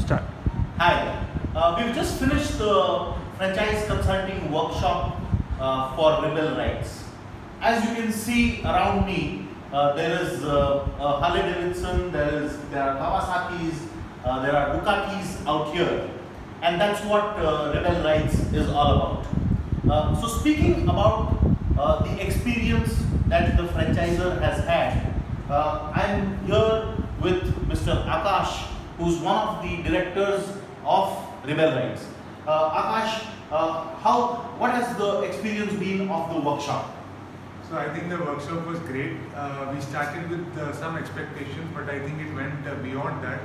start. Hi, we've just finished the franchise consulting workshop for Rebel Rides. As you can see around me, there is Harley Davidson, there are Kawasaki's, there are Ducatis out here, and that's what Rebel Rides is all about. So speaking about the experience that the franchisor has had, I'm here with Mr. Akash, who's one of the directors of Rebel Rides. Akash, what has the experience been of the workshop? So I think the workshop was great. We started with some expectations, but I think it went beyond that.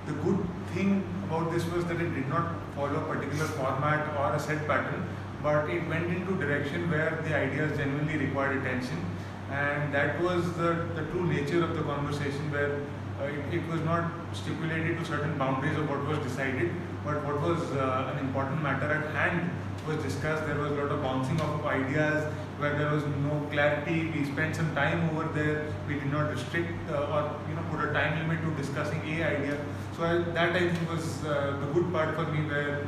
The good thing about this was that it did not follow a particular format or a set pattern, but it went into direction where the ideas genuinely required attention, and that was the true nature of the conversation, where it was not stipulated to certain boundaries of what was decided, but what was an important matter at hand was discussed. There was a lot of bouncing of ideas where there was no clarity. We spent some time over there. We did not restrict or put a time limit to discussing a idea. So that I think was the good part for me, where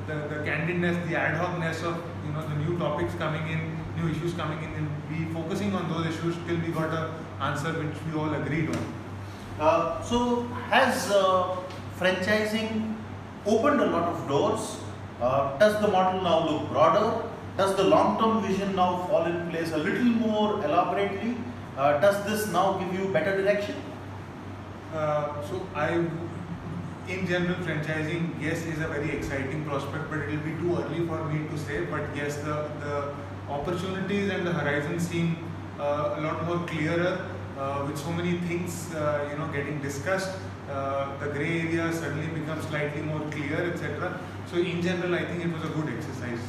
the candidness, the ad hocness of the new topics coming in, new issues coming in, and we focusing on those issues till we got an answer which we all agreed on. So has franchising opened a lot of doors? Does the model now look broader? Does the long-term vision now fall in place a little more elaborately? Does this now give you better direction? In general, franchising, yes, is a very exciting prospect, but it will be too early for me to say. But yes, the opportunities and the horizon seem a lot more clearer, with so many things getting discussed. The grey area suddenly becomes slightly more clear, etc. So in general, I think it was a good exercise.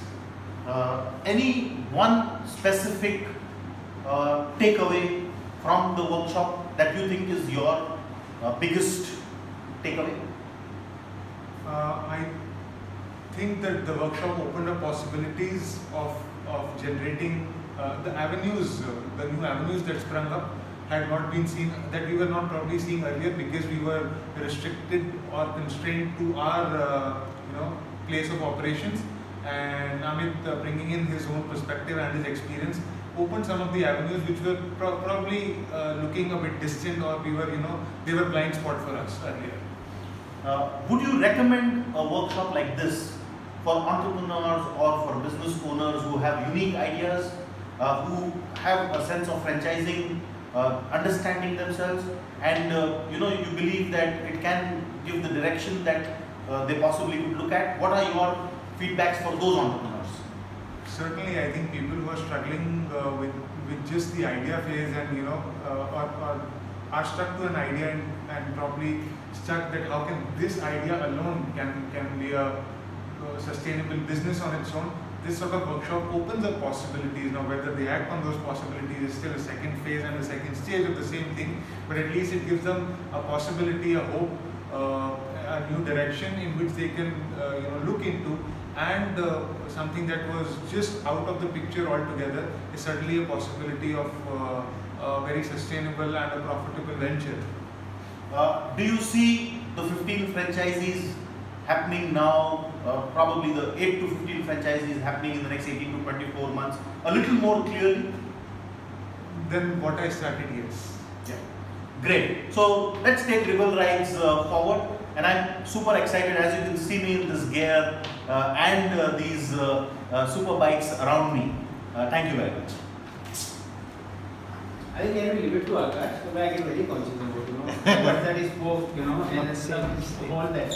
Any one specific takeaway from the workshop that you think is your biggest takeaway? I think that the workshop opened up possibilities of generating the avenues, the new avenues that sprung up had not been seen, that we were not probably seeing earlier, because we were restricted or constrained to our place of operations. And Amit, bringing in his own perspective and his experience, opened some of the avenues which were probably looking a bit distant, or they were blind spot for us earlier. Would you recommend a workshop like this for entrepreneurs or for business owners who have unique ideas, who have a sense of franchising, understanding themselves, and you believe that it can give the direction that they possibly could look at? What are your feedbacks for those entrepreneurs? Certainly, I think people who are struggling with just the idea phase, and or are stuck to an idea and probably stuck that how can this idea alone can be a sustainable business on its own. This sort of workshop opens up possibilities. Now, whether they act on those possibilities is still a second phase and a second stage of the same thing, but at least it gives them a possibility, a hope, a new direction in which they can look into. And something that was just out of the picture altogether is certainly a possibility of a very sustainable and a profitable venture. Do you see the 15 franchisees happening now, probably the 8 to 15 franchisees happening in the next 18 to 24 months, a little more clearly? Then what I started, yes. Yeah. Great. So let's take Rebel Rides forward, and I'm super excited, as you can see me in this gear and these super bikes around me. Thank you very much. I think I have to leave it to Akash, so I get very conscious about what that is spoke, and all that.